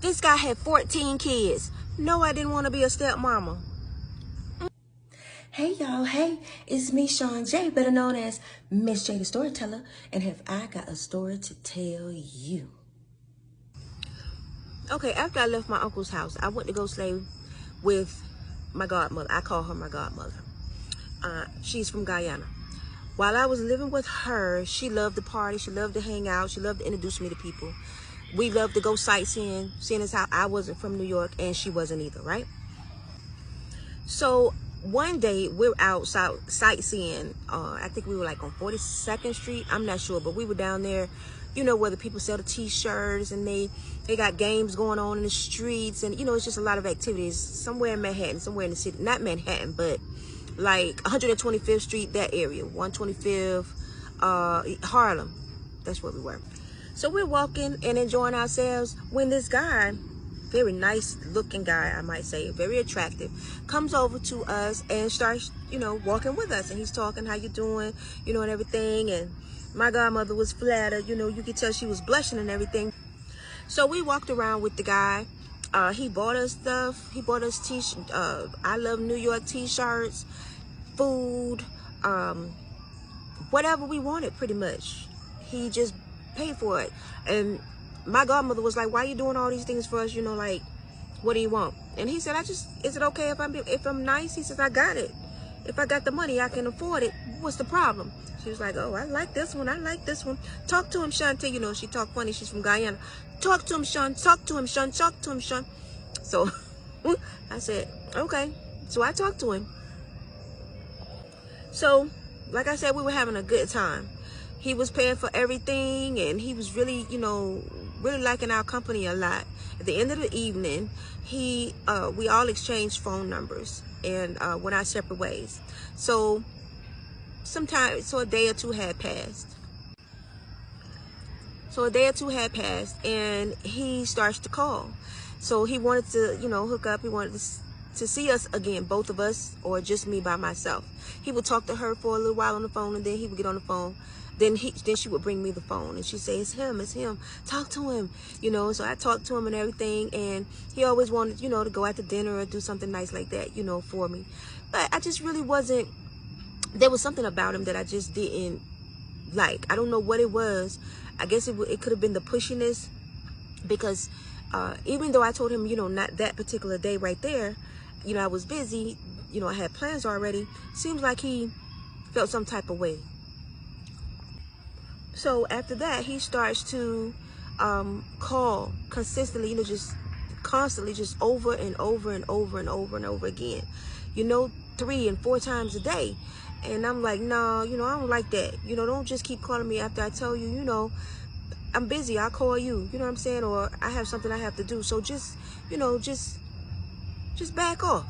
This guy had 14 kids. No, I didn't want to be a stepmama. Hey y'all, hey, it's me, Sean J, better known as Miss J the Storyteller, and have I got a story to tell you. Okay, after I left my uncle's house, I went to go stay with my godmother. I call her my godmother. She's from Guyana. While I was living with her, she loved to party, she loved to hang out, she loved to introduce me to people. We loved to go sightseeing, seeing as how I wasn't from New York and she wasn't either, right? So one day we're outside sightseeing. I think we were like on 42nd Street. I'm not sure, but we were down there, you know, where the people sell the t-shirts and they got games going on in the streets, and you know, it's just a lot of activities somewhere in Manhattan, somewhere in the city. Not Manhattan, but like 125th Street, that area, 125th, Harlem. That's where we were. So we're walking and enjoying ourselves when this guy, very nice looking guy, I might say, very attractive, comes over to us and starts, you know, walking with us. And he's talking, how you doing, you know, and everything. And my godmother was flattered, you know, you could tell she was blushing and everything. So we walked around with the guy. He bought us stuff. He bought us I Love New York t-shirts, food, whatever we wanted, pretty much. He just paid for it. And my godmother was like, why are you doing all these things for us? You know, like, what do you want? And he said, is it okay if I'm nice? He says, I got it. If I got the money, I can afford it. What's the problem? She was like, oh, I like this one. I like this one. Talk to him, Shantae. You know, she talked funny. She's from Guyana. Talk to him, Sean. Talk to him, Sean. Talk to him, Sean. So I said, okay. So I talked to him. So, like I said, we were having a good time. He was paying for everything, and he was really, you know, really liking our company a lot. At the end of the evening, we all exchanged phone numbers and went our separate ways. So a day or two had passed. And he starts to call. So he wanted to, you know, hook up. He wanted to see us again, both of us, or just me by myself. He would talk to her for a little while on the phone, and then he would get on the phone. Then she would bring me the phone, and she'd say, it's him. Talk to him, you know. So I talked to him and everything, and he always wanted, you know, to go out to dinner or do something nice like that, you know, for me. But I just really wasn't, there was something about him that I just didn't like. I don't know what it was. I guess it could have been the pushiness, because even though I told him, you know, not that particular day right there, you know, I was busy, you know, I had plans already. Seems like he felt some type of way. So after that, he starts to call consistently, you know, just constantly, just over and over and over and over and over again, you know, 3 and 4 times a day. And I'm like, no, you know, I don't like that. You know, don't just keep calling me after I tell you, you know, I'm busy, I'll call you, you know what I'm saying? Or I have something I have to do. So just, you know, just back off.